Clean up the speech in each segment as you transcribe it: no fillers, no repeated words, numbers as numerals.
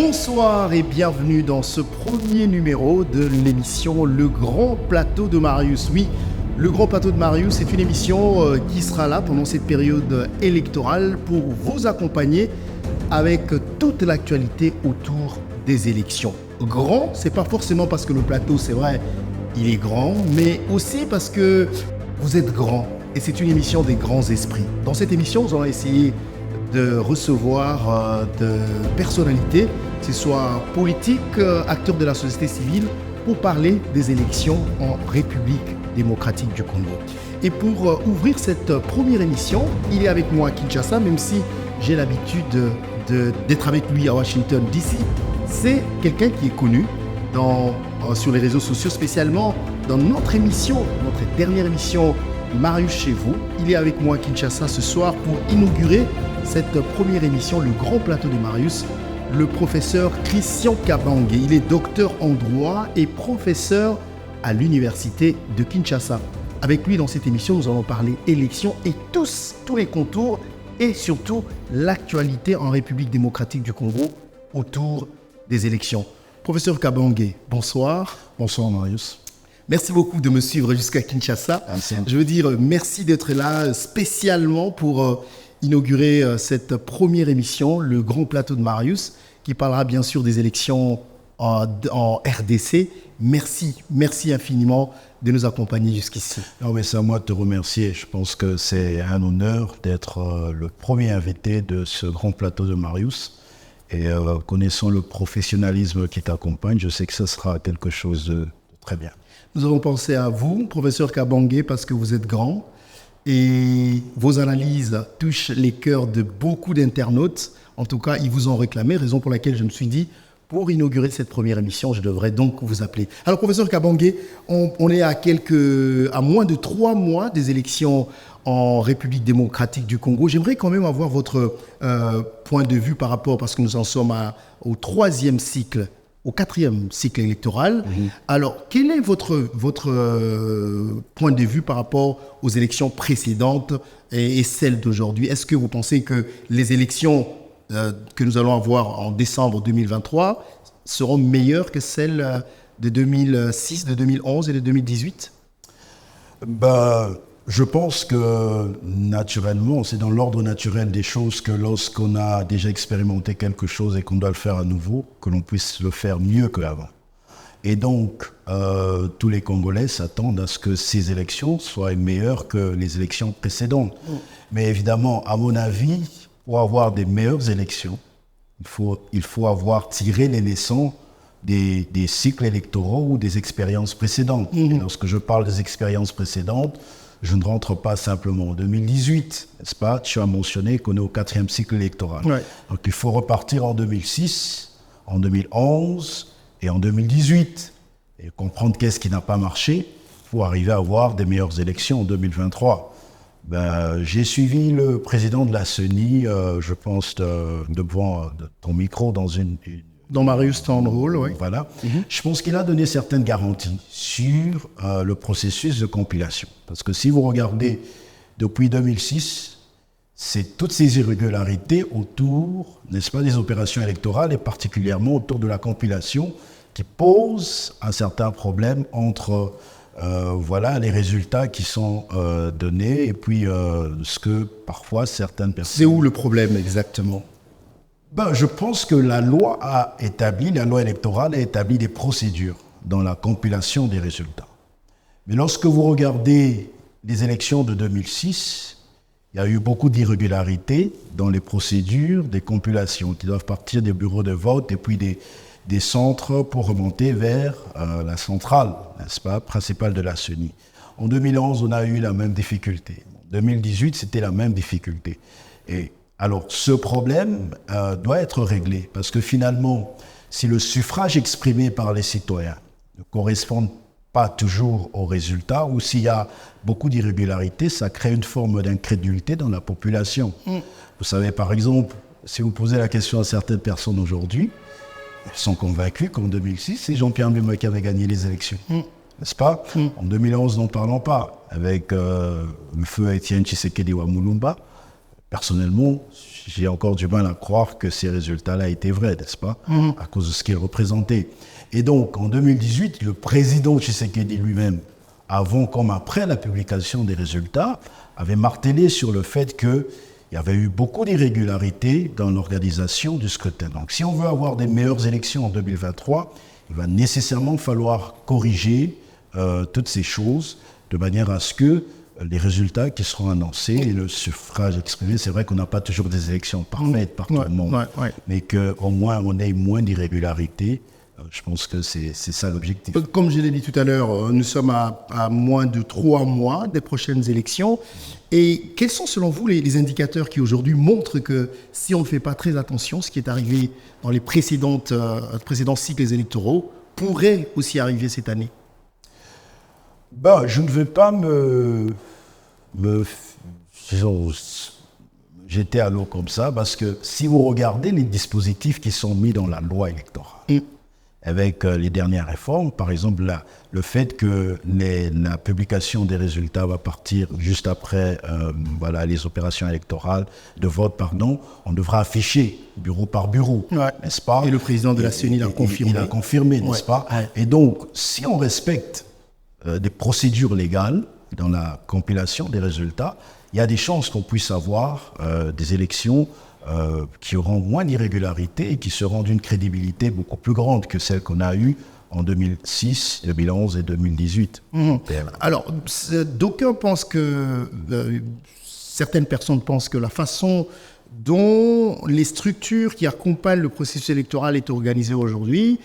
Bonsoir et bienvenue dans ce premier numéro de l'émission Le Grand Plateau de Marius. Oui, Le Grand Plateau de Marius, c'est une émission qui sera là pendant cette période électorale pour vous accompagner avec toute l'actualité autour des élections. Grand, c'est pas forcément parce que le plateau, c'est vrai, il est grand, mais aussi parce que vous êtes grand et c'est une émission des grands esprits. Dans cette émission, nous allons essayer de recevoir de personnalités, que ce soit politiques, acteurs de la société civile, pour parler des élections en République démocratique du Congo. Et pour ouvrir cette première émission, il est avec moi à Kinshasa, même si j'ai l'habitude d'être avec lui à Washington DC. C'est quelqu'un qui est connu sur les réseaux sociaux, spécialement dans notre émission, notre dernière émission Marius chez vous. Il est avec moi à Kinshasa ce soir pour inaugurer cette première émission, Le Grand Plateau de Marius, le professeur Christian Kabange. Il est docteur en droit et professeur à l'université de Kinshasa. Avec lui, dans cette émission, nous allons parler élections et tous les contours et surtout l'actualité en République démocratique du Congo autour des élections. Professeur Kabange, bonsoir. Bonsoir Marius. Merci beaucoup de me suivre jusqu'à Kinshasa. Je veux dire merci d'être là spécialement pour inaugurer cette première émission, Le Grand Plateau de Marius, qui parlera bien sûr des élections en RDC. Merci infiniment de nous accompagner jusqu'ici. Non, mais c'est à moi de te remercier. Je pense que c'est un honneur d'être le premier invité de ce Grand Plateau de Marius. Et connaissant le professionnalisme qui t'accompagne, je sais que ce sera quelque chose de très bien. Nous avons pensé à vous, professeur Kabange, parce que vous êtes grand. Et vos analyses touchent les cœurs de beaucoup d'internautes. En tout cas, ils vous ont réclamé, raison pour laquelle je me suis dit, pour inaugurer cette première émission, je devrais donc vous appeler. Alors, professeur Kabange, on est à moins de 3 mois des élections en République démocratique du Congo. J'aimerais quand même avoir votre point de vue par rapport, parce que nous en sommes au 4e cycle électoral. Alors, quel est votre point de vue par rapport aux élections précédentes et celles d'aujourd'hui? Est-ce que vous pensez que les élections que nous allons avoir en décembre 2023 seront meilleures que celles de 2006, de 2011 et de 2018? Je pense que naturellement, c'est dans l'ordre naturel des choses que lorsqu'on a déjà expérimenté quelque chose et qu'on doit le faire à nouveau, que l'on puisse le faire mieux qu'avant. Et donc, tous les Congolais s'attendent à ce que ces élections soient meilleures que les élections précédentes. Mais évidemment, à mon avis, pour avoir des meilleures élections, il faut avoir tiré les leçons des cycles électoraux ou des expériences précédentes. Et lorsque je parle des expériences précédentes, je ne rentre pas simplement en 2018, n'est-ce pas? Tu as mentionné qu'on est au 4e cycle électoral. Ouais. Donc il faut repartir en 2006, en 2011 et en 2018 et comprendre qu'est-ce qui n'a pas marché pour arriver à avoir des meilleures élections en 2023. J'ai suivi le président de la CENI, je pense, devant ton micro dans Marius Town Hall, oui. Voilà. Je pense qu'il a donné certaines garanties sur le processus de compilation. Parce que si vous regardez depuis 2006, c'est toutes ces irrégularités autour, n'est-ce pas, des opérations électorales et particulièrement autour de la compilation qui posent un certain problème entre les résultats qui sont donnés et puis ce que parfois certaines personnes... C'est où le problème exactement ? Je pense que la loi électorale a établi des procédures dans la compilation des résultats. Mais lorsque vous regardez les élections de 2006, il y a eu beaucoup d'irrégularités dans les procédures des compilations qui doivent partir des bureaux de vote et puis des centres pour remonter vers la centrale, n'est-ce pas, principale de la CENI. En 2011, on a eu la même difficulté. En 2018, c'était la même difficulté. Et alors, ce problème doit être réglé parce que finalement, si le suffrage exprimé par les citoyens ne correspond pas toujours aux résultats ou s'il y a beaucoup d'irrégularités, ça crée une forme d'incrédulité dans la population. Vous savez, par exemple, si vous posez la question à certaines personnes aujourd'hui, elles sont convaincues qu'en 2006, c'est Jean-Pierre Mbemba qui avait gagné les élections. N'est-ce pas? En 2011, n'en parlons pas. Avec le feu Étienne Tshisekedi Wamulumba, personnellement, j'ai encore du mal à croire que ces résultats-là étaient vrais, n'est-ce pas, à cause de ce qu'ils représentaient. Et donc, en 2018, le président Tshisekedi lui-même, avant comme après la publication des résultats, avait martelé sur le fait qu'il y avait eu beaucoup d'irrégularités dans l'organisation du scrutin. Donc, si on veut avoir des meilleures élections en 2023, il va nécessairement falloir corriger toutes ces choses de manière à ce que les résultats qui seront annoncés et le suffrage exprimé, c'est vrai qu'on n'a pas toujours des élections parfaites par tout le monde, mais qu'au moins on ait moins d'irrégularités. Je pense que c'est ça l'objectif. Comme je l'ai dit tout à l'heure, nous sommes à moins de 3 mois des prochaines élections. Et quels sont selon vous les indicateurs qui aujourd'hui montrent que si on ne fait pas très attention, ce qui est arrivé dans les précédents cycles électoraux pourrait aussi arriver cette année? Je ne vais pas me jeter à l'eau comme ça, parce que si vous regardez les dispositifs qui sont mis dans la loi électorale, avec les dernières réformes, par exemple le fait que la publication des résultats va partir juste après les opérations électorales, de vote, on devra afficher bureau par bureau, n'est-ce pas? Et le président de la CENI l'a confirmé. Il a confirmé, n'est-ce pas? Et donc, si on respecte des procédures légales dans la compilation des résultats, il y a des chances qu'on puisse avoir des élections qui auront moins d'irrégularités et qui seront d'une crédibilité beaucoup plus grande que celle qu'on a eue en 2006, 2011 et 2018. Alors, d'aucuns pensent que, certaines personnes pensent que la façon dont les structures qui accompagnent le processus électoral est organisée aujourd'hui,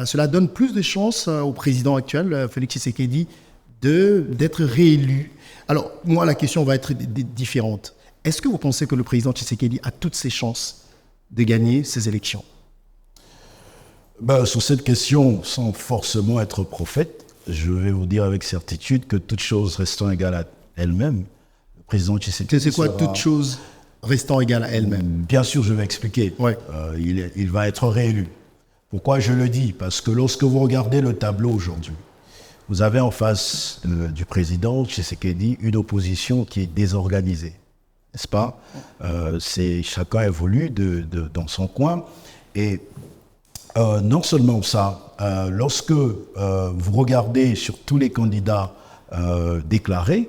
cela donne plus de chances au président actuel, Félix Tshisekedi, d'être réélu. Alors, moi, la question va être différente. Est-ce que vous pensez que le président Tshisekedi a toutes ses chances de gagner ces élections? Sur cette question, sans forcément être prophète, je vais vous dire avec certitude que toute chose restant égale à elle-même, le président Tshisekedi c'est quoi toute chose restant égale à elle-même? Bien sûr, je vais expliquer. Il va être réélu. Pourquoi je le dis? Parce que lorsque vous regardez le tableau aujourd'hui, vous avez en face du président Tshisekedi une opposition qui est désorganisée. N'est-ce pas? Chacun évolue dans son coin. Et non seulement ça, lorsque vous regardez sur tous les candidats déclarés,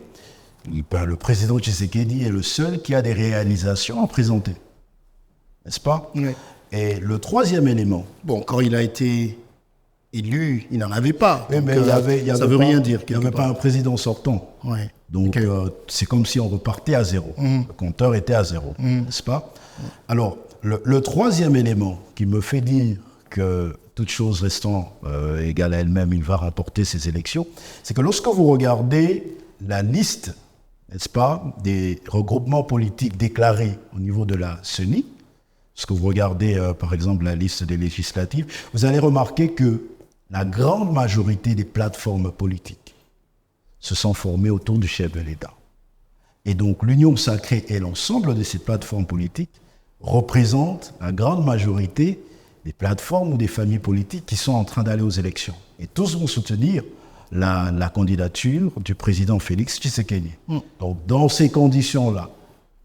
le président Tshisekedi est le seul qui a des réalisations à présenter. N'est-ce pas? Et le troisième élément... quand il a été élu, il n'en avait pas. Mais ça ne veut rien dire. Il n'y avait pas un président sortant. Donc, c'est comme si on repartait à zéro. Le compteur était à zéro, n'est-ce pas? Alors, le troisième élément qui me fait dire que toute chose restant égale à elle-même, il va remporter ces élections, c'est que lorsque vous regardez la liste, n'est-ce pas, des regroupements politiques déclarés au niveau de la CENI, lorsque vous regardez, par exemple, la liste des législatives, vous allez remarquer que la grande majorité des plateformes politiques se sont formées autour du chef de l'État. Et donc l'Union sacrée et l'ensemble de ces plateformes politiques représentent la grande majorité des plateformes ou des familles politiques qui sont en train d'aller aux élections. Et tous vont soutenir la candidature du président Félix Tshisekedi. Donc dans ces conditions-là,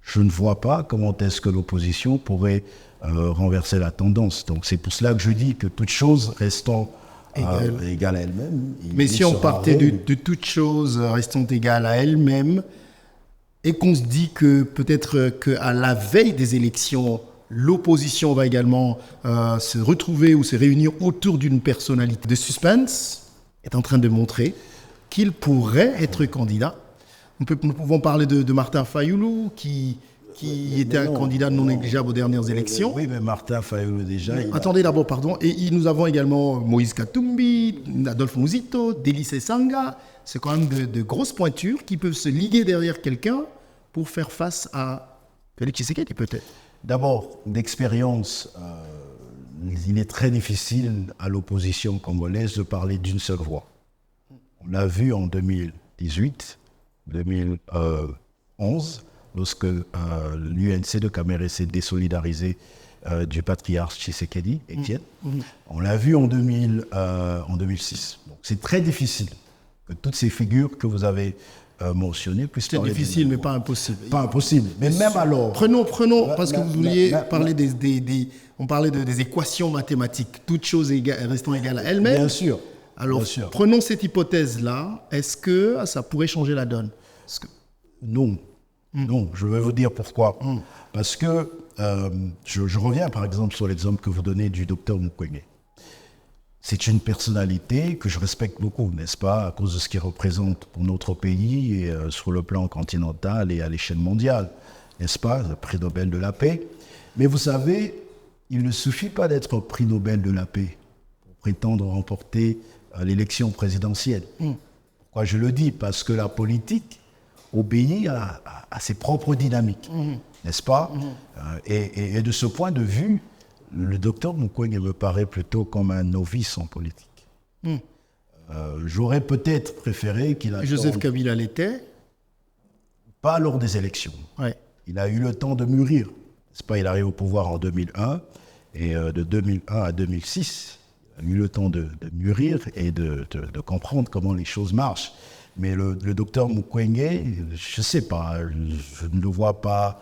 je ne vois pas comment est-ce que l'opposition pourrait renverser la tendance. Donc c'est pour cela que je dis que toute chose restant égale à elle-même. Mais si on partait de toute chose restant égale à elle-même, et qu'on se dit que peut-être qu'à la veille des élections, l'opposition va également se retrouver ou se réunir autour d'une personnalité, de suspense est en train de montrer qu'il pourrait être candidat. Nous pouvons parler de Martin Fayoulou, qui était un candidat non négligeable aux dernières élections. Oui, mais Martin Fayoulou déjà... Attendez d'abord, pardon. Et nous avons également Moïse Katumbi, Adolphe Mouzito, Délice Sanga. C'est quand même de grosses pointures qui peuvent se liguer derrière quelqu'un pour faire face à Félix Tshisekedi, peut-être. D'abord, d'expérience, il est très difficile à l'opposition congolaise de parler d'une seule voix. On l'a vu en 2018, 2011, lorsque l'UNC de Caméré s'est désolidarisé du patriarche Tshisekedi, Étienne. On l'a vu en 2006. Donc c'est très difficile que toutes ces figures que vous avez mentionné. C'est difficile, mais pas impossible. Pas impossible. Mais même alors... Prenons parce que vous vouliez parler on parlait des équations mathématiques, toutes choses restant égales à elles-mêmes. Bien sûr. Alors, bien sûr. Prenons cette hypothèse-là. Est-ce que ça pourrait changer la donne? Non. Non, je vais vous dire pourquoi. Parce que je reviens par exemple sur l'exemple que vous donnez du docteur Mukwege. C'est une personnalité que je respecte beaucoup, n'est-ce pas, à cause de ce qu'il représente pour notre pays et sur le plan continental et à l'échelle mondiale, n'est-ce pas, le prix Nobel de la paix. Mais vous savez, il ne suffit pas d'être prix Nobel de la paix pour prétendre remporter l'élection présidentielle. Pourquoi je le dis? Parce que la politique obéit à ses propres dynamiques, n'est-ce pas? Et de ce point de vue, le docteur Mukwege me paraît plutôt comme un novice en politique. J'aurais peut-être préféré qu'il attende... Joseph Kabila l'était? Pas lors des élections. Ouais. Il a eu le temps de mûrir. C'est pas, il arrive au pouvoir en 2001, et de 2001 à 2006, il a eu le temps de mûrir et de comprendre comment les choses marchent. Mais le docteur Mukwege, je ne sais pas, je ne le vois pas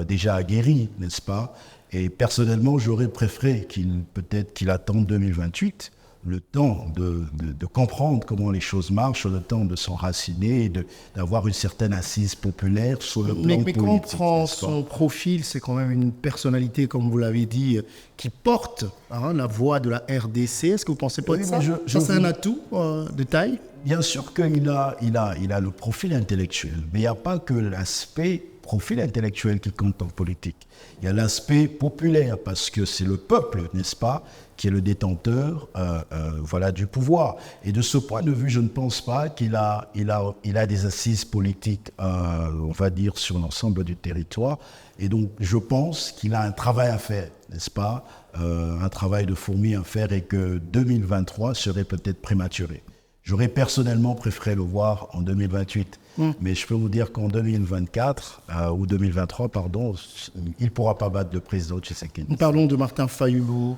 déjà aguerri, n'est-ce pas? Et personnellement, j'aurais préféré qu'il attende 2028, le temps de comprendre comment les choses marchent, le temps de s'enraciner, d'avoir une certaine assise populaire sur le plan politique. Mais quand on prend son profil, c'est quand même une personnalité, comme vous l'avez dit, qui porte la voix de la RDC. Est-ce que vous ne pensez pas que ça c'est un atout de taille? Bien sûr qu'il a le profil intellectuel, mais il n'y a pas que l'aspect profil intellectuel qui compte en politique. Il y a l'aspect populaire, parce que c'est le peuple, n'est-ce pas, qui est le détenteur du pouvoir. Et de ce point de vue, je ne pense pas qu'il a des assises politiques, on va dire, sur l'ensemble du territoire. Et donc, je pense qu'il a un travail à faire, n'est-ce pas, un travail de fourmi à faire, et que 2023 serait peut-être prématuré. J'aurais personnellement préféré le voir en 2028. Mais je peux vous dire qu'en 2024, ou 2023, pardon, il ne pourra pas battre le président Tshisekedi. Nous parlons de Martin Fayulu.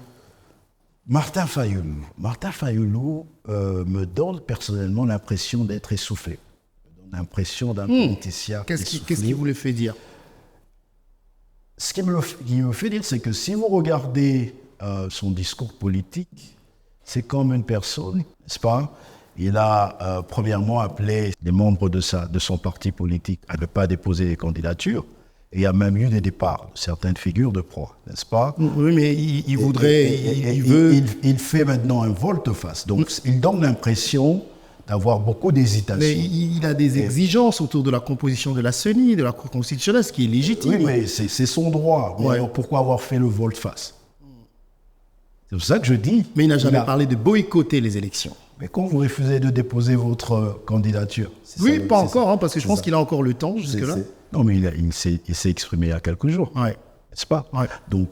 Martin Fayulu me donne personnellement l'impression d'être essoufflé. L'impression d'un politicien essoufflé. Qu'est-ce qui vous le fait dire? Ce qui me fait dire, c'est que si vous regardez son discours politique, c'est comme une personne, n'est-ce pas? Il a premièrement appelé les membres de son parti politique à ne pas déposer des candidatures. Et il y a même eu des départs de certaines figures de proie, n'est-ce pas? Oui, mais il voudrait... Il fait maintenant un volte-face. Donc, il donne l'impression d'avoir beaucoup d'hésitation. Mais il a des exigences autour de la composition de la CENI, de la Cour constitutionnelle, ce qui est légitime. Oui, mais c'est son droit. Mais alors, pourquoi avoir fait le volte-face? C'est pour ça que je dis... Mais il n'a jamais parlé de boycotter les élections. Mais quand vous refusez de déposer votre candidature... Oui, pas encore, parce que je pense qu'il a encore le temps jusque-là. Non, mais il s'est exprimé il y a quelques jours, n'est-ce pas? Donc,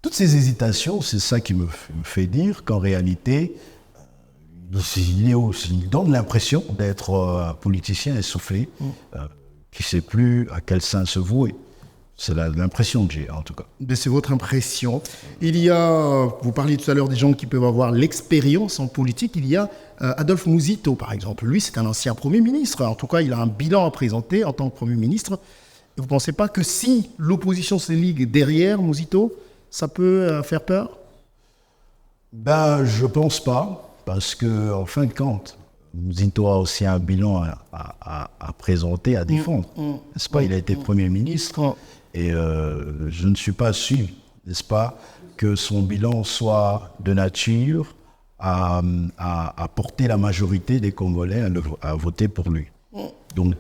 toutes ces hésitations, c'est ça qui me fait dire qu'en réalité, il donne l'impression d'être un politicien essoufflé, qui ne sait plus à quel sein se vouer. C'est l'impression que j'ai, en tout cas. C'est votre impression. Vous parliez tout à l'heure des gens qui peuvent avoir l'expérience en politique. Il y a Adolphe Muzito, par exemple. Lui, c'est un ancien Premier ministre. En tout cas, il a un bilan à présenter en tant que Premier ministre. Et vous ne pensez pas que si l'opposition se ligue derrière Muzito, ça peut faire peur? Je ne pense pas, parce qu'en fin de compte, Muzito a aussi un bilan à présenter, à défendre. N'est-ce pas? Il a été Premier ministre. Et je ne suis pas sûr, n'est-ce pas, que son bilan soit de nature à porter la majorité des Congolais à voter pour lui. Donc,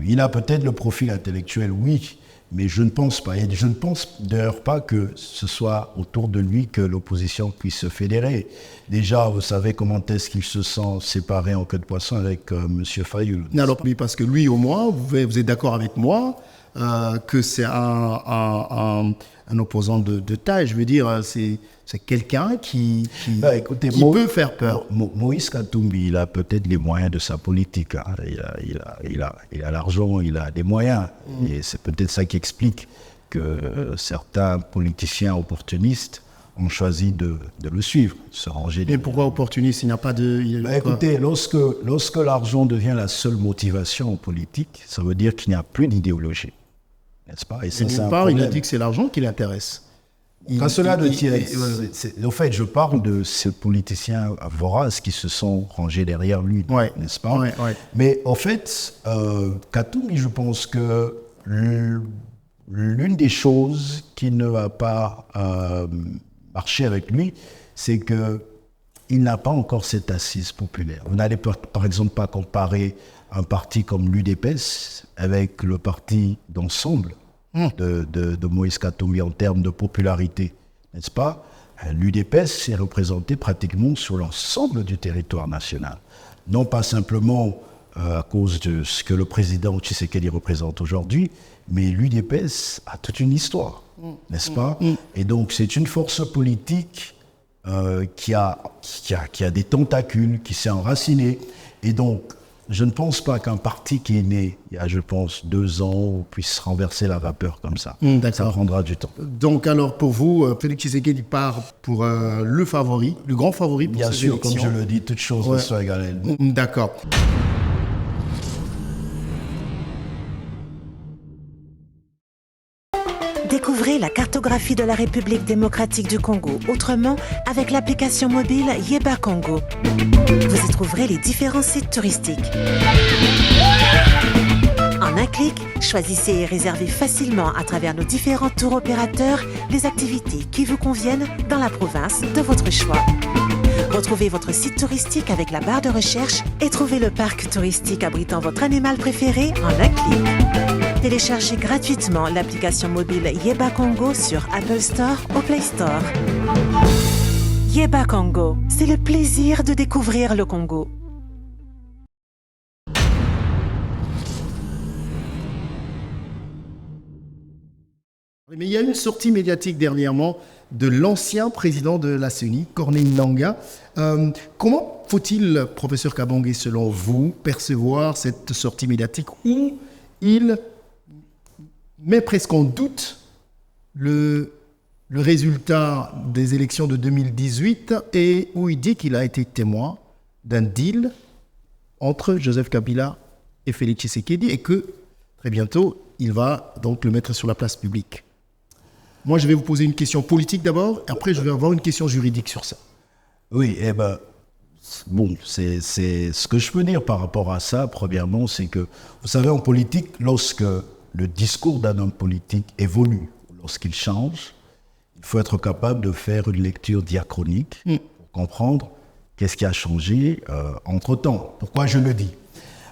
il a peut-être le profil intellectuel, oui, mais je ne pense pas. Et je ne pense d'ailleurs pas que ce soit autour de lui que l'opposition puisse se fédérer. Déjà, vous savez comment est-ce qu'il se sent séparé en queue de poisson avec M. Fayulu. Alors, oui, parce que lui, au moins, vous êtes d'accord avec moi que c'est un opposant de taille. Je veux dire, c'est quelqu'un qui peut faire peur. Moïse Katumbi, il a peut-être les moyens de sa politique. Hein. Il a l'argent, il a des moyens. Et c'est peut-être ça qui explique que certains politiciens opportunistes ont choisi de le suivre, de se ranger. Mais pourquoi opportuniste? Il n'y a pas de... Écoutez, lorsque l'argent devient la seule motivation en politique, ça veut dire qu'il n'y a plus d'idéologie. N'est-ce pas? Et ça, d'une part, il a dit que c'est l'argent qui l'intéresse. En fait, je parle de ces politiciens voraces qui se sont rangés derrière lui, n'est-ce pas? Mais en fait, Katoumi, je pense que l'une des choses qui ne va pas marcher avec lui, c'est qu'il n'a pas encore cette assise populaire. Vous n'allez par exemple pas comparer un parti comme l'UDPS avec le parti d'ensemble de Moïse Katoumi en termes de popularité, n'est-ce pas? L'UDPS est représenté pratiquement sur l'ensemble du territoire national. Non pas simplement à cause de ce que le président Tshisekedi représente aujourd'hui, mais l'UDPS a toute une histoire, n'est-ce pas? Et donc c'est une force politique qui a des tentacules, qui s'est enracinée. Et donc, je ne pense pas qu'un parti qui est né il y a, je pense, 2 ans puisse renverser la vapeur comme ça. Ça prendra du temps. Donc, alors, pour vous, Félix Tshisekedi part pour le favori, le grand favori pour ces élections. Bien sûr, comme je le dis, toutes choses ne sont égales. D'accord. Découvrez la cartographie de la République démocratique du Congo autrement avec l'application mobile Yeba Congo. Vous y trouverez les différents sites touristiques. En un clic, choisissez et réservez facilement à travers nos différents tours opérateurs les activités qui vous conviennent dans la province de votre choix. Retrouvez votre site touristique avec la barre de recherche et trouvez le parc touristique abritant votre animal préféré en un clic. Téléchargez gratuitement l'application mobile Yeba Congo sur Apple Store ou Play Store. Yeba Congo, c'est le plaisir de découvrir le Congo. Mais il y a une sortie médiatique dernièrement de l'ancien président de la CENI, Corneille Nangaa. Comment faut-il, professeur Kabonge, selon vous, percevoir cette sortie médiatique où il met presque en doute le résultat des élections de 2018 et où il dit qu'il a été témoin d'un deal entre Joseph Kabila et Félix Tshisekedi et que très bientôt, il va donc le mettre sur la place publique. Moi, je vais vous poser une question politique d'abord, et après, je vais avoir une question juridique sur ça. Oui, bon, c'est ce que je peux dire par rapport à ça, premièrement, c'est que, vous savez, en politique, lorsque le discours d'un homme politique évolue, lorsqu'il change, il faut être capable de faire une lecture diachronique pour comprendre qu'est-ce qui a changé entre-temps. Pourquoi je le dis?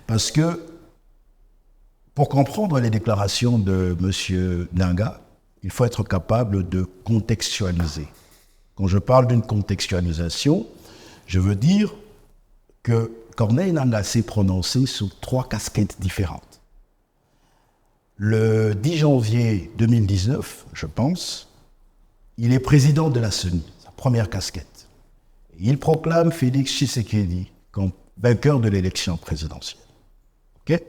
Parce que, pour comprendre les déclarations de M. Nangaa, il faut être capable de contextualiser. Quand je parle d'une contextualisation, je veux dire que Corneille Nangaa s'est prononcé sur 3 casquettes différentes. Le 10 janvier 2019, je pense, il est président de la CENI, sa première casquette. Il proclame Félix Tshisekedi comme vainqueur de l'élection présidentielle. Okay?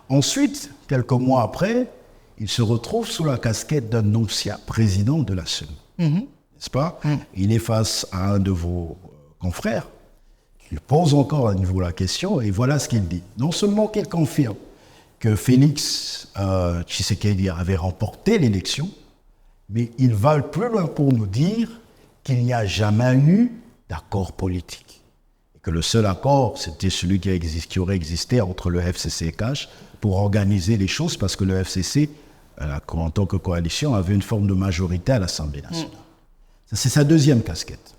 Ensuite, quelques mois après, il se retrouve sous la casquette d'un ancien président de la CENI. N'est-ce pas? Il est face à un de vos confrères. Il pose encore à nouveau la question et voilà ce qu'il dit. Non seulement qu'il confirme que Félix Tshisekedi avait remporté l'élection, mais il va plus loin pour nous dire qu'il n'y a jamais eu d'accord politique. Et que le seul accord, c'était celui qui aurait existé entre le FCC et CASH pour organiser les choses parce que le FCC, en tant que coalition, avait une forme de majorité à l'Assemblée nationale. Ça, c'est sa deuxième casquette.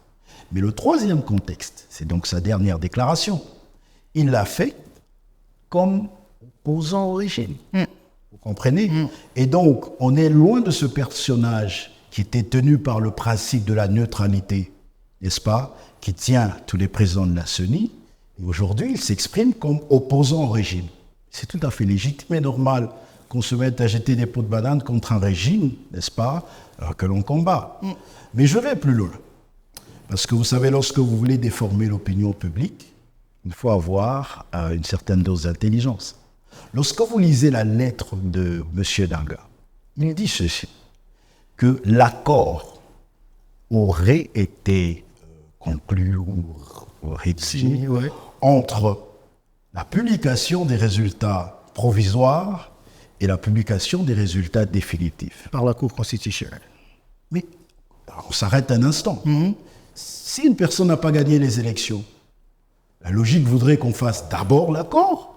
Mais le troisième contexte, c'est donc sa dernière déclaration. Il l'a fait comme opposant au régime. Vous comprenez? Et donc, on est loin de ce personnage qui était tenu par le principe de la neutralité, n'est-ce pas? Qui tient tous les présidents de la CENI. Et aujourd'hui, il s'exprime comme opposant au régime. C'est tout à fait légitime et normal qu'on se mette à jeter des pots de banane contre un régime, n'est-ce pas, que l'on combat. Mais je vais plus loin. Parce que vous savez, lorsque vous voulez déformer l'opinion publique, il faut avoir une certaine dose d'intelligence. Lorsque vous lisez la lettre de M. Nangaa, il dit ceci, que l'accord aurait été conclu ou rédigé ouais. entre la publication des résultats provisoires et la publication des résultats définitifs. Par la Cour constitutionnelle. Mais on s'arrête un instant. Si une personne n'a pas gagné les élections, la logique voudrait qu'on fasse d'abord l'accord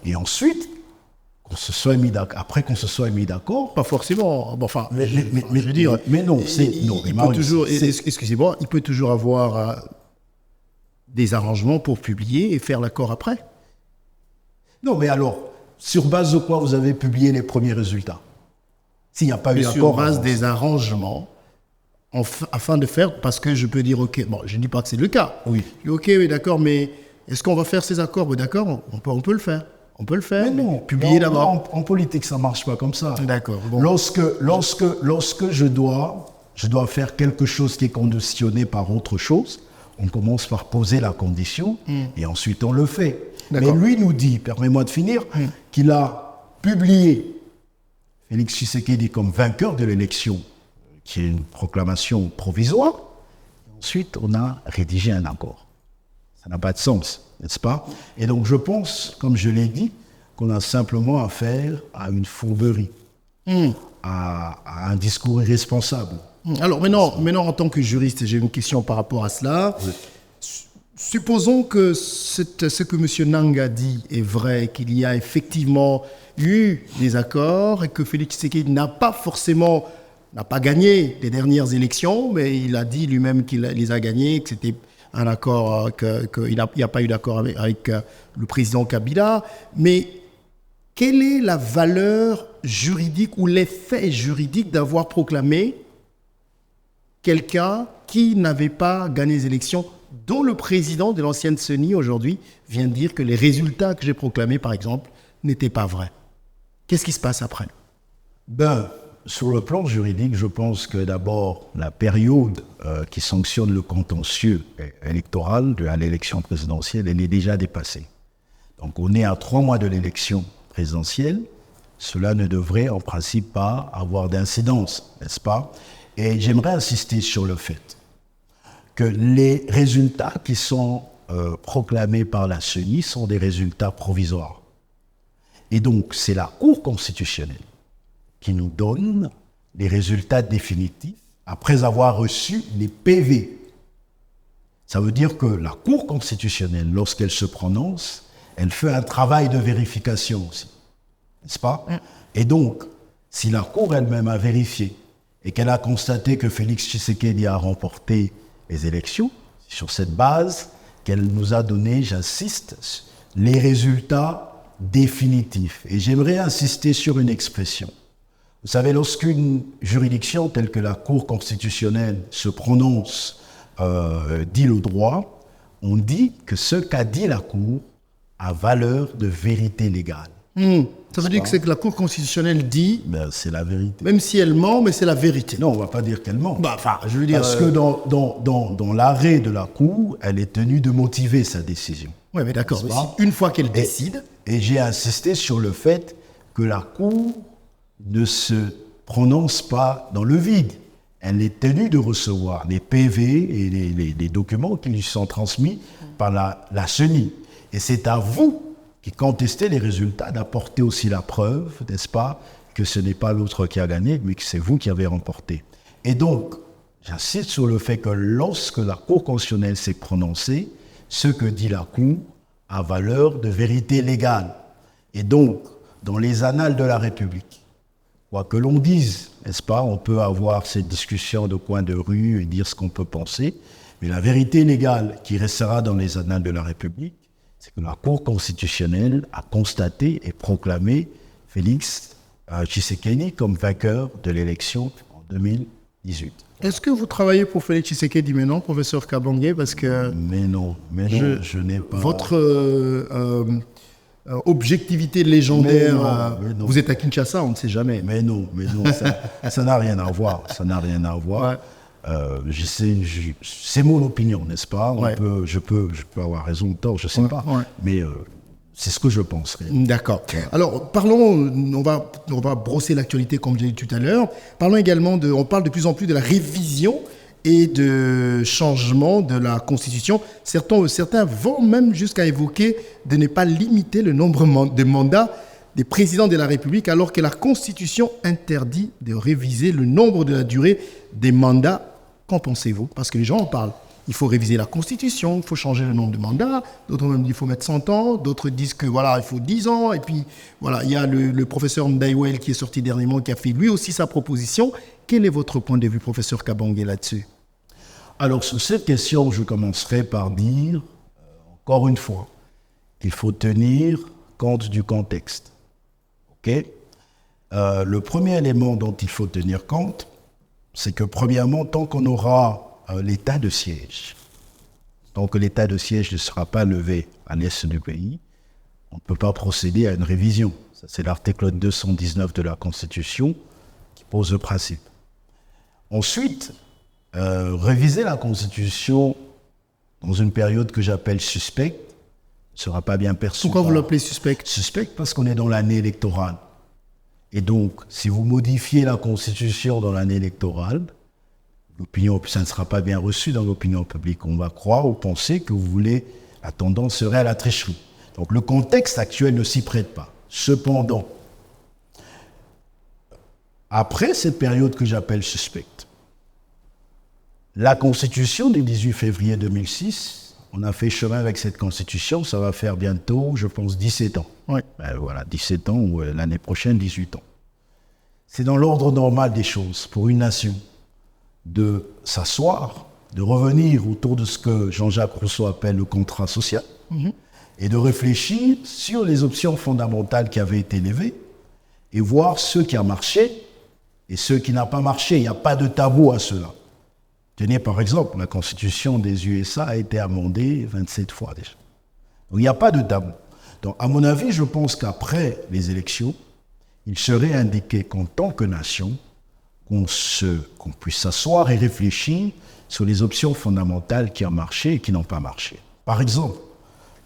et ensuite qu'on se soit mis d'accord. Après qu'on se soit mis d'accord. Pas forcément. Bon, enfin, Mais je veux dire, mais non, c'est non. il mais peut toujours. c'est- Excusez-moi, il peut toujours avoir des arrangements pour publier et faire l'accord après. Non, mais alors, sur base de quoi vous avez publié les premiers résultats? S'il n'y a pas eu Mais d'accord. sur base avant. des arrangements, afin de faire, parce que je peux dire, ok, bon, je ne dis pas que c'est le cas. Oui. Je dis, ok, oui, d'accord, mais est-ce qu'on va faire ces accords? Oui, d'accord, on peut le faire. On peut le faire. Mais non, Publier d'abord. En politique, ça ne marche pas comme ça. D'accord. Bon. Lorsque je dois faire quelque chose qui est conditionné par autre chose, on commence par poser la condition et ensuite on le fait. Mais D'accord. lui nous dit, permets-moi de finir, qu'il a publié Félix Tshisekedi comme vainqueur de l'élection, qui est une proclamation provisoire. Ensuite, on a rédigé un accord. Ça n'a pas de sens, n'est-ce pas? Et donc, je pense, comme je l'ai dit, qu'on a simplement affaire à une fourberie, à un discours irresponsable. Alors maintenant, en tant que juriste, j'ai une question par rapport à cela. Supposons que ce que M. Nang a dit est vrai, qu'il y a effectivement eu des accords et que Félix Tshisekedi n'a pas gagné les dernières élections, mais il a dit lui-même qu'il les a gagnées, que c'était un accord, qu'il n'y a pas eu d'accord avec le président Kabila. Mais quelle est la valeur juridique ou l'effet juridique d'avoir proclamé quelqu'un qui n'avait pas gagné les élections, dont le président de l'ancienne CENI aujourd'hui vient de dire que les résultats que j'ai proclamés, par exemple, n'étaient pas vrais? Qu'est-ce qui se passe après? Sur le plan juridique, je pense que d'abord, la période qui sanctionne le contentieux électoral à l'élection présidentielle, elle est déjà dépassée. Donc on est à 3 mois de l'élection présidentielle. Cela ne devrait en principe pas avoir d'incidence, n'est-ce pas? Et j'aimerais insister sur le fait que les résultats qui sont proclamés par la CENI sont des résultats provisoires. Et donc, c'est la Cour constitutionnelle qui nous donne les résultats définitifs après avoir reçu les PV. Ça veut dire que la Cour constitutionnelle, lorsqu'elle se prononce, elle fait un travail de vérification aussi, n'est-ce pas? Et donc, si la Cour elle-même a vérifié et qu'elle a constaté que Félix Tshisekedi a remporté les élections, c'est sur cette base qu'elle nous a donné, j'insiste, les résultats définitifs. Et j'aimerais insister sur une expression. Vous savez, lorsqu'une juridiction telle que la Cour constitutionnelle se prononce, dit le droit, on dit que ce qu'a dit la Cour a valeur de vérité légale. Ça veut dire que c'est que la Cour constitutionnelle dit, C'est la vérité. même si elle ment, mais c'est la vérité. Non, on ne va pas dire qu'elle ment. Enfin, je veux dire... Parce que dans l'arrêt de la Cour, elle est tenue de motiver sa décision. Oui, mais d'accord. N'est-ce pas? Une fois qu'elle décide... Et j'ai insisté sur le fait que la Cour ne se prononce pas dans le vide. Elle est tenue de recevoir les PV et les documents qui lui sont transmis par la CENI. Et c'est à vous qui contestez les résultats d'apporter aussi la preuve, n'est-ce pas, que ce n'est pas l'autre qui a gagné, mais que c'est vous qui avez remporté. Et donc, j'insiste sur le fait que lorsque la Cour constitutionnelle s'est prononcée, ce que dit la Cour a valeur de vérité légale. Et donc, dans les annales de la République, quoi que l'on dise, n'est-ce pas, on peut avoir cette discussion de coin de rue et dire ce qu'on peut penser, mais la vérité légale qui restera dans les annales de la République, c'est que la Cour constitutionnelle a constaté et proclamé Félix Tshisekedi comme vainqueur de l'élection en 2018. Est-ce que vous travaillez pour Félix Tshisekedi maintenant, professeur Kabangé? Parce que Mais non, je n'ai pas... votre objectivité légendaire, Mais non. vous êtes à Kinshasa, on ne sait jamais. Mais non, ça n'a rien à voir. Ça n'a rien à voir. Ouais. C'est mon opinion, n'est-ce pas? Ouais. Je peux avoir raison ou tort, je ne sais pas. Ouais. Mais c'est ce que je penserais. D'accord. Alors, parlons, on va brosser l'actualité comme j'ai dit tout à l'heure. Parlons également on parle de plus en plus de la révision et de changement de la Constitution. Certains vont même jusqu'à évoquer de ne pas limiter le nombre de mandats des présidents de la République, alors que la Constitution interdit de réviser le nombre de la durée des mandats. Qu'en pensez-vous? Parce que les gens en parlent. Il faut réviser la Constitution, il faut changer le nombre de mandats. D'autres même disent qu'il faut mettre 100 ans. D'autres disent que voilà, il faut 10 ans. Et puis, voilà, il y a le professeur Ndaiwel qui est sorti dernièrement, qui a fait lui aussi sa proposition. Quel est votre point de vue, professeur Kabangé, là-dessus? Alors, sur cette question, je commencerai par dire, encore une fois, qu'il faut tenir compte du contexte. OK? Le premier élément dont il faut tenir compte, c'est que, premièrement, tant qu'on aura l'état de siège, tant que l'état de siège ne sera pas levé à l'est du pays, on ne peut pas procéder à une révision. Ça, c'est l'article 219 de la Constitution qui pose le principe. Ensuite, réviser la Constitution dans une période que j'appelle suspecte ne sera pas bien perçu. Pourquoi vous l'appelez suspecte? Suspecte parce qu'on est dans l'année électorale. Et donc, si vous modifiez la Constitution dans l'année électorale, ça ne sera pas bien reçu dans l'opinion publique. On va croire ou penser que la tendance serait à la tricherie. Donc le contexte actuel ne s'y prête pas. Cependant, après cette période que j'appelle suspecte, la Constitution du 18 février 2006, on a fait chemin avec cette Constitution, ça va faire bientôt, je pense, 17 ans. Oui. Voilà, 17 ans ou l'année prochaine, 18 ans. C'est dans l'ordre normal des choses pour une nation de s'asseoir, de revenir autour de ce que Jean-Jacques Rousseau appelle le contrat social, et de réfléchir sur les options fondamentales qui avaient été levées et voir ce qui a marché et ce qui n'a pas marché. Il n'y a pas de tabou à cela. Tenez par exemple, la Constitution des USA a été amendée 27 fois déjà. Donc il n'y a pas de tabou. Donc à mon avis, je pense qu'après les élections, il serait indiqué qu'en tant que nation, qu'on puisse s'asseoir et réfléchir sur les options fondamentales qui ont marché et qui n'ont pas marché. Par exemple,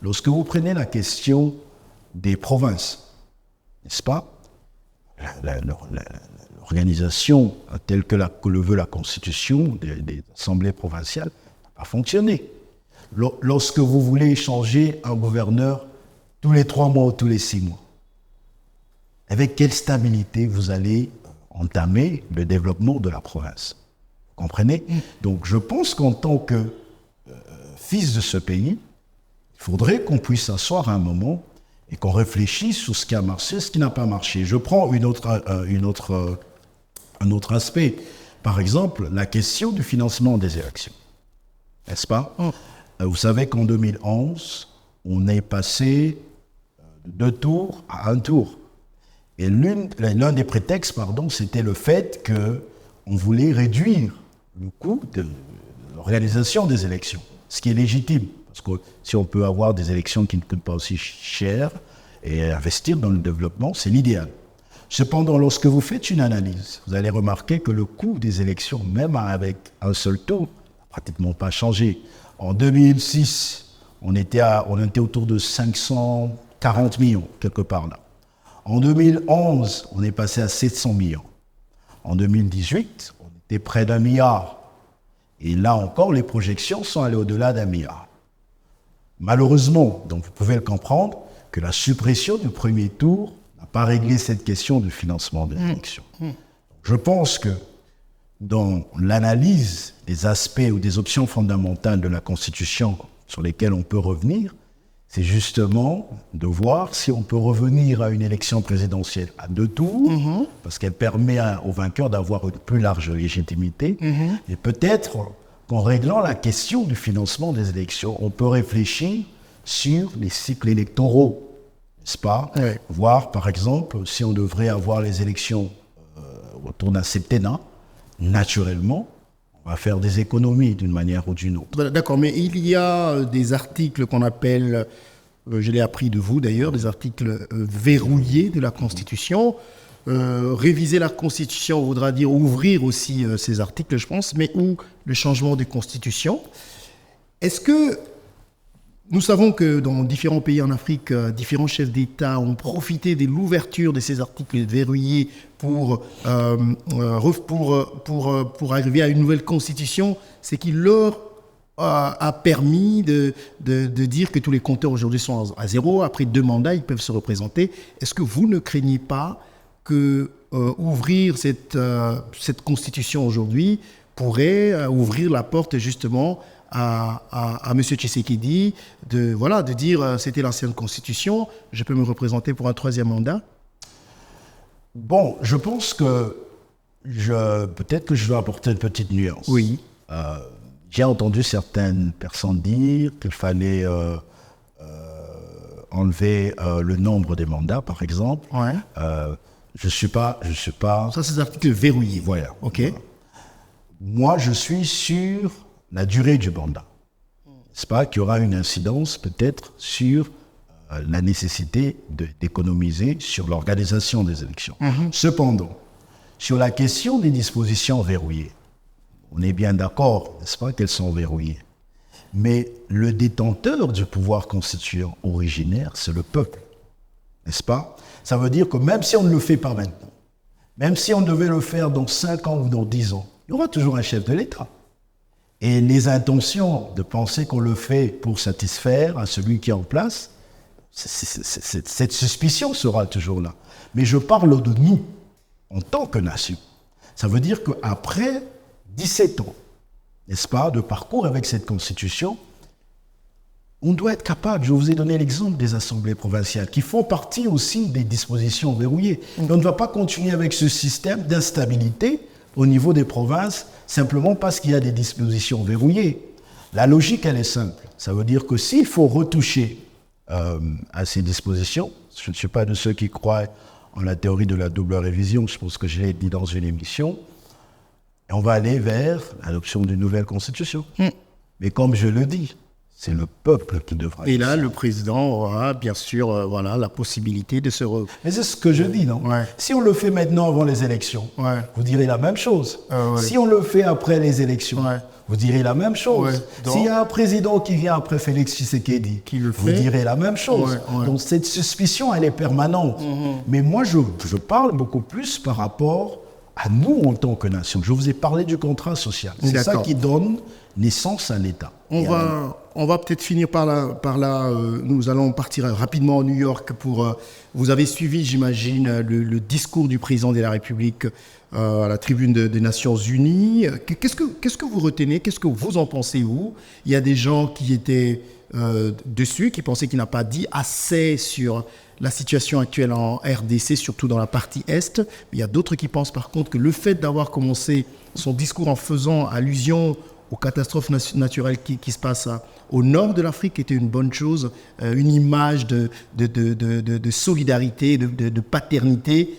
lorsque vous prenez la question des provinces, n'est-ce pas? L'organisation telle que le veut la Constitution des assemblées provinciales n'a pas fonctionné. Lorsque vous voulez changer un gouverneur tous les 3 mois ou tous les 6 mois, avec quelle stabilité vous allez entamer le développement de la province? Vous comprenez? Donc je pense qu'en tant que fils de ce pays, il faudrait qu'on puisse s'asseoir un moment et qu'on réfléchisse sur ce qui a marché, ce qui n'a pas marché. Je prends un autre aspect. Par exemple, la question du financement des élections. N'est-ce pas? Vous savez qu'en 2011, on est passé de 2 tours à 1 tour. Et l'un des prétextes, c'était le fait qu'on voulait réduire le coût de l'organisation des élections, ce qui est légitime. Parce que si on peut avoir des élections qui ne coûtent pas aussi cher et investir dans le développement, c'est l'idéal. Cependant, lorsque vous faites une analyse, vous allez remarquer que le coût des élections, même avec un seul tour, n'a pratiquement pas changé. En 2006, on était autour de 540 millions, quelque part là. En 2011, on est passé à 700 millions. En 2018, on était près d'1 milliard. Et là encore, les projections sont allées au-delà d'1 milliard. Malheureusement, donc vous pouvez le comprendre, que la suppression du premier tour n'a pas réglé cette question du financement des élections. Je pense que dans l'analyse des aspects ou des options fondamentales de la Constitution sur lesquelles on peut revenir, c'est justement de voir si on peut revenir à une élection présidentielle à 2 tours, parce qu'elle permet au vainqueur d'avoir une plus large légitimité, et peut-être qu'en réglant la question du financement des élections, on peut réfléchir sur les cycles électoraux, n'est-ce pas? Oui. Voir, par exemple, si on devrait avoir les élections autour d'un septennat, naturellement, on va faire des économies d'une manière ou d'une autre. D'accord, mais il y a des articles qu'on appelle, je l'ai appris de vous d'ailleurs, des articles verrouillés de la Constitution. Réviser la Constitution voudra dire ouvrir aussi ces articles, je pense, mais ou le changement de Constitution. Est-ce que Nous savons que dans différents pays en Afrique, différents chefs d'État ont profité de l'ouverture de ces articles verrouillés pour arriver à une nouvelle constitution, c'est qu'il leur a permis de dire que tous les compteurs aujourd'hui sont à zéro. Après 2 mandats, ils peuvent se représenter. Est-ce que vous ne craignez pas que ouvrir cette constitution aujourd'hui pourrait ouvrir la porte justement à M. Tshisekedi de dire c'était l'ancienne constitution, je peux me représenter pour un 3e mandat? Bon, je pense que peut-être que je dois apporter une petite nuance. Oui. J'ai entendu certaines personnes dire qu'il fallait enlever le nombre des mandats, par exemple. Ouais. Je suis pas. Ça, c'est des articles verrouillés. Voilà. OK. Moi, je suis sur la durée du mandat. N'est-ce pas qu'il y aura une incidence peut-être sur la nécessité d'économiser sur l'organisation des élections. Cependant, sur la question des dispositions verrouillées, on est bien d'accord, n'est-ce pas, qu'elles sont verrouillées. Mais le détenteur du pouvoir constituant originaire, c'est le peuple. N'est-ce pas? Ça veut dire que même si on ne le fait pas maintenant, même si on devait le faire dans 5 ans ou dans 10 ans, il y aura toujours un chef de l'État. Et les intentions de penser qu'on le fait pour satisfaire à celui qui est en place, cette suspicion sera toujours là. Mais je parle de nous, en tant que nation. Ça veut dire qu'après 17 ans, n'est-ce pas, de parcours avec cette constitution, on doit être capable, je vous ai donné l'exemple des assemblées provinciales, qui font partie aussi des dispositions verrouillées. On ne va pas continuer avec ce système d'instabilité au niveau des provinces, simplement parce qu'il y a des dispositions verrouillées. La logique, elle est simple. Ça veut dire que s'il faut retoucher à ces dispositions, je ne suis pas de ceux qui croient en la théorie de la double révision, je pense que je l'ai dit dans une émission, et on va aller vers l'adoption d'une nouvelle constitution. Mais comme je le dis, c'est le peuple qui devra. Et là, le président aura bien sûr la possibilité de se... Mais c'est ce que je dis, non? Ouais. Si on le fait maintenant avant les élections, vous direz la même chose. Ouais. Si on le fait après les élections, vous direz la même chose. Ouais. Donc, s'il y a un président qui vient après Félix Tshisekedi, vous direz la même chose. Ouais. Donc cette suspicion, elle est permanente. Mais moi, je parle beaucoup plus par rapport à nous en tant que nation. Je vous ai parlé du contrat social. C'est ça qui donne naissance à l'État. On va peut-être finir par là. Nous allons partir rapidement à New York pour... vous avez suivi, j'imagine, le discours du président de la République à la tribune des Nations Unies. Qu'est-ce que vous retenez? Qu'est-ce que vous en pensez, vous? Il y a des gens qui étaient dessus, qui pensaient qu'il n'a pas dit assez sur la situation actuelle en RDC, surtout dans la partie Est. Il y a d'autres qui pensent par contre que le fait d'avoir commencé son discours en faisant allusion aux catastrophes naturelles qui se passent au nord de l'Afrique était une bonne chose, une image de solidarité, de paternité.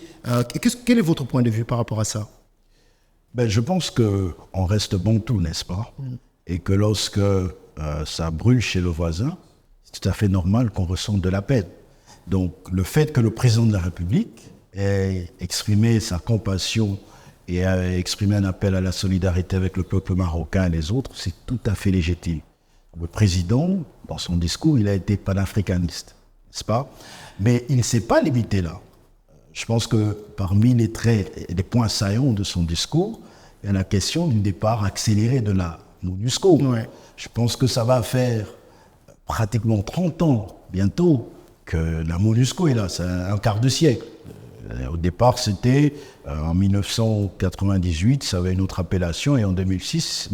Quel est votre point de vue par rapport à ça? Je pense qu'on reste bon tout, n'est-ce pas? Et que lorsque ça brûle chez le voisin, c'est tout à fait normal qu'on ressente de la peine. Donc le fait que le président de la République ait exprimé sa compassion et a exprimé un appel à la solidarité avec le peuple marocain et les autres, c'est tout à fait légitime. Le président, dans son discours, il a été panafricaniste, n'est-ce pas? Mais il ne s'est pas limité là. Je pense que parmi les traits et les points saillants de son discours, il y a la question du départ accéléré de la MONUSCO. Ouais. Je pense que ça va faire pratiquement 30 ans, bientôt, que la MONUSCO est là, c'est un quart de siècle. Au départ, c'était en 1998, ça avait une autre appellation, et en 2010,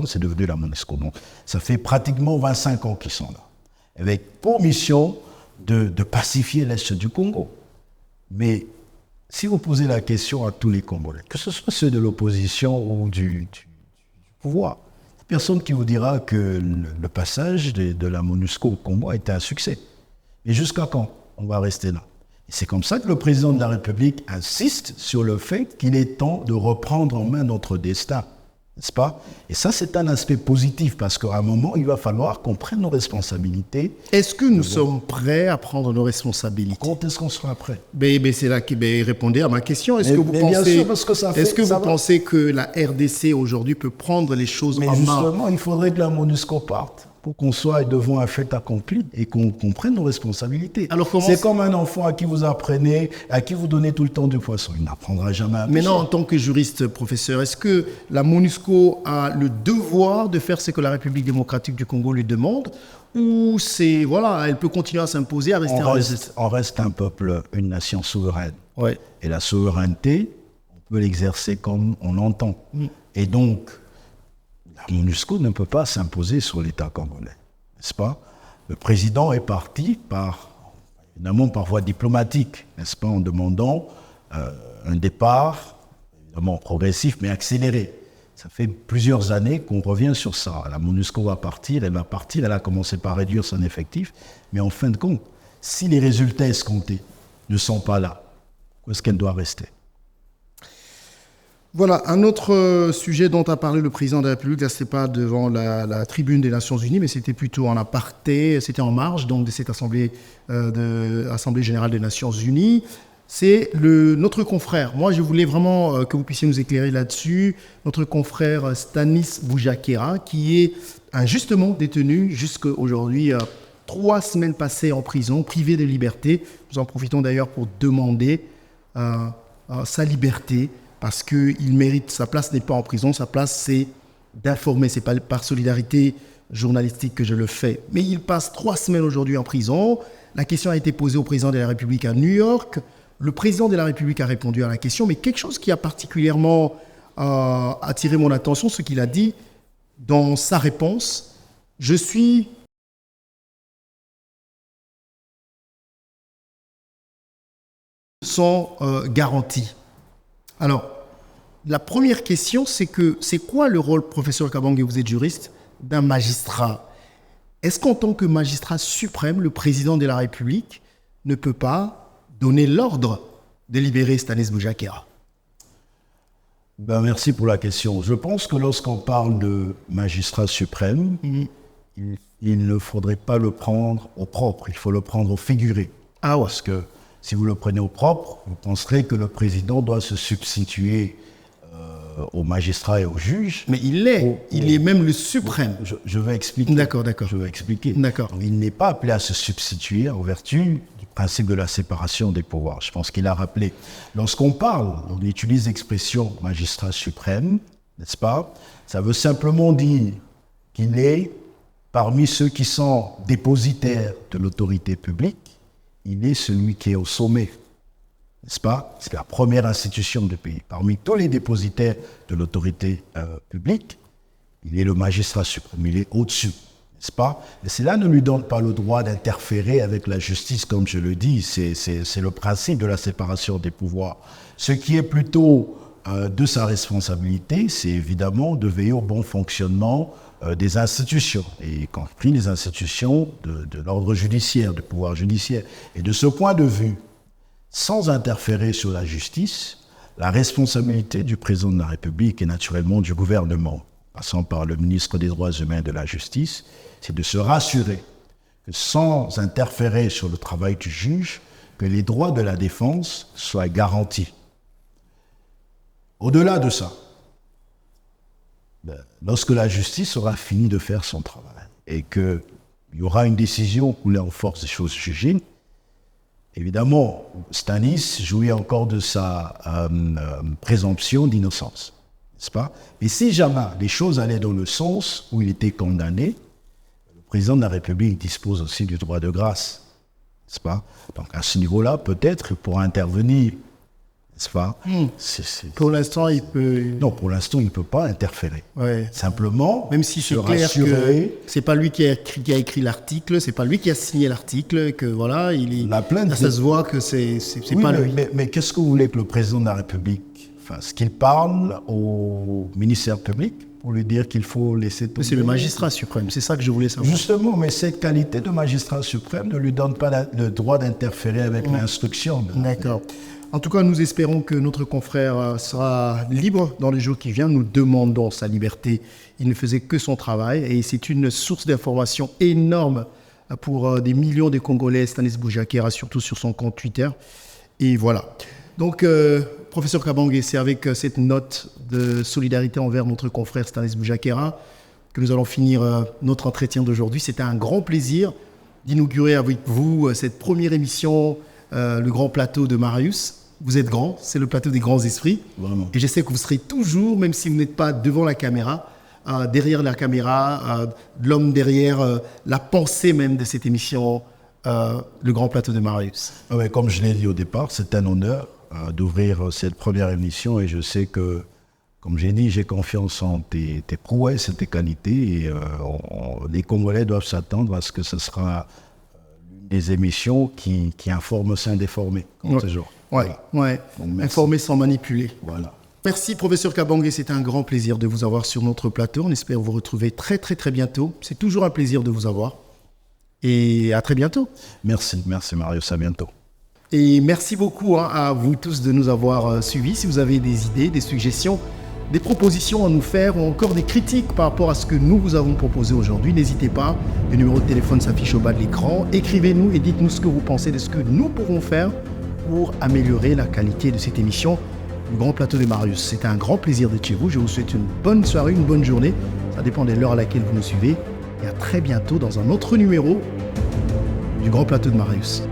c'est devenu la MONUSCO. Donc, ça fait pratiquement 25 ans qu'ils sont là, avec pour mission de pacifier l'Est du Congo. Mais si vous posez la question à tous les Congolais, que ce soit ceux de l'opposition ou du pouvoir, personne qui vous dira que le passage de la MONUSCO au Congo a été un succès. Mais jusqu'à quand on va rester là? Et c'est comme ça que le président de la République insiste sur le fait qu'il est temps de reprendre en main notre destin, n'est-ce pas? Et ça, c'est un aspect positif, parce qu'à un moment, il va falloir qu'on prenne nos responsabilités. Est-ce que nous sommes prêts à prendre nos responsabilités? Quand est-ce qu'on sera prêt? C'est là que répondez à ma question. Est-ce que vous pensez que la RDC aujourd'hui peut prendre les choses en main? Mais justement, il faudrait que la MONUSCO parte. pour qu'on soit devant un fait accompli et qu'on prenne nos responsabilités. Alors c'est comme un enfant à qui vous apprenez, à qui vous donnez tout le temps du poisson. Il n'apprendra jamais à pêcher. Maintenant, en tant que juriste, professeur, est-ce que la MONUSCO a le devoir de faire ce que la République démocratique du Congo lui demande, ou c'est, voilà, elle peut continuer à s'imposer, à rester en résistance? On reste un peuple, une nation souveraine. Ouais. Et la souveraineté, on peut l'exercer comme on l'entend. Et donc, la MONUSCO ne peut pas s'imposer sur l'État congolais, n'est-ce pas? Le président est parti évidemment par voie diplomatique, n'est-ce pas, en demandant un départ, évidemment progressif, mais accéléré. Ça fait plusieurs années qu'on revient sur ça. La MONUSCO va partir, elle a commencé par réduire son effectif, mais en fin de compte, si les résultats escomptés ne sont pas là, où est-ce qu'elle doit rester? Voilà, un autre sujet dont a parlé le président de la République, là, ce n'était pas devant la tribune des Nations Unies, mais c'était plutôt en aparté, c'était en marge donc, de cette Assemblée générale des Nations Unies. C'est notre confrère. Moi, je voulais vraiment que vous puissiez nous éclairer là-dessus. Notre confrère Stanis Boujakera, qui est injustement détenu jusqu'à aujourd'hui, 3 semaines passées en prison, privé de liberté. Nous en profitons d'ailleurs pour demander sa liberté, parce qu'il mérite, sa place n'est pas en prison, sa place c'est d'informer, c'est pas par solidarité journalistique que je le fais. Mais il passe 3 semaines aujourd'hui en prison. La question a été posée au président de la République à New York. Le président de la République a répondu à la question, mais quelque chose qui a particulièrement attiré mon attention, ce qu'il a dit dans sa réponse, je suis sans garantie. Alors, la première question, c'est quoi le rôle, professeur Kabange, vous êtes juriste, d'un magistrat? Est-ce qu'en tant que magistrat suprême, le président de la République ne peut pas donner l'ordre de libérer Stanis Boujakera? Merci pour la question. Je pense que lorsqu'on parle de magistrat suprême, il ne faudrait pas le prendre au propre, il faut le prendre au figuré. Ah ouais. Parce que si vous le prenez au propre, vous penserez que le président doit se substituer aux magistrats et aux juges. Mais il est même le suprême. Je vais expliquer. D'accord. Je vais expliquer. D'accord. Donc, il n'est pas appelé à se substituer en vertu du principe de la séparation des pouvoirs. Je pense qu'il a rappelé. Lorsqu'on parle, on utilise l'expression magistrat suprême, n'est-ce pas? Ça veut simplement dire qu'il est parmi ceux qui sont dépositaires de l'autorité publique. Il est celui qui est au sommet, n'est-ce pas? C'est la première institution du pays. Parmi tous les dépositaires de l'autorité publique, il est le magistrat suprême, il est au-dessus, n'est-ce pas? Et cela ne lui donne pas le droit d'interférer avec la justice, comme je le dis. C'est le principe de la séparation des pouvoirs. Ce qui est plutôt de sa responsabilité, c'est évidemment de veiller au bon fonctionnement des institutions, y compris les institutions de l'ordre judiciaire, du pouvoir judiciaire. Et de ce point de vue, sans interférer sur la justice, la responsabilité du président de la République et naturellement du gouvernement, passant par le ministre des Droits humains et de la Justice, c'est de se rassurer que sans interférer sur le travail du juge, que les droits de la défense soient garantis. Au-delà de ça, lorsque la justice aura fini de faire son travail et qu'il y aura une décision coulée en force des choses jugées, évidemment, Stanis jouit encore de sa présomption d'innocence, n'est-ce pas? Et si jamais les choses allaient dans le sens où il était condamné, le président de la République dispose aussi du droit de grâce, n'est-ce pas? Donc à ce niveau-là, peut-être il pourra intervenir, n'est-ce pas? Pour l'instant, il peut... Non, pour l'instant, il ne peut pas interférer. Ouais. Simplement, même si c'est clair que c'est pas lui qui a écrit l'article, c'est pas lui qui a signé l'article, que voilà, la plainte, là, ça se voit que c'est oui, pas lui. Mais qu'est-ce que vous voulez que le président de la République fasse? Qu'il parle au ministère public pour lui dire qu'il faut laisser tomber? C'est le magistrat suprême, c'est ça que je voulais savoir. Justement, mais cette qualité de magistrat suprême ne lui donne pas le droit d'interférer avec l'instruction. D'accord. En tout cas, nous espérons que notre confrère sera libre dans les jours qui viennent. Nous demandons sa liberté. Il ne faisait que son travail et c'est une source d'information énorme pour des millions de Congolais, Stanis Boujakera, surtout sur son compte Twitter. Et voilà. Donc, professeur Kabange, c'est avec cette note de solidarité envers notre confrère Stanis Boujakera que nous allons finir notre entretien d'aujourd'hui. C'était un grand plaisir d'inaugurer avec vous cette première émission, le Grand Plateau de Marius. Vous êtes grand, c'est le plateau des grands esprits. Vraiment. Et je sais que vous serez toujours, même si vous n'êtes pas devant la caméra, derrière la caméra, l'homme derrière la pensée même de cette émission, le Grand Plateau de Marius. Ouais, comme je l'ai dit au départ, c'est un honneur d'ouvrir cette première émission et je sais que, comme j'ai dit, j'ai confiance en tes prouesses et tes qualités et les Congolais doivent s'attendre à ce que ce sera des émissions qui informent sans déformer, comme toujours. Ouais. Informer sans manipuler. Voilà. Merci, professeur Kabangé. C'est un grand plaisir de vous avoir sur notre plateau. On espère vous retrouver très, très, très bientôt. C'est toujours un plaisir de vous avoir. Et à très bientôt. Merci Marius, à bientôt. Et merci beaucoup à vous tous de nous avoir suivis. Si vous avez des idées, des suggestions, des propositions à nous faire ou encore des critiques par rapport à ce que nous vous avons proposé aujourd'hui, n'hésitez pas. Le numéro de téléphone s'affiche au bas de l'écran. Écrivez-nous et dites-nous ce que vous pensez de ce que nous pourrons faire pour améliorer la qualité de cette émission, le Grand Plateau de Marius. C'était un grand plaisir d'être chez vous. Je vous souhaite une bonne soirée, une bonne journée. Ça dépend de l'heure à laquelle vous nous suivez. Et à très bientôt dans un autre numéro du Grand Plateau de Marius.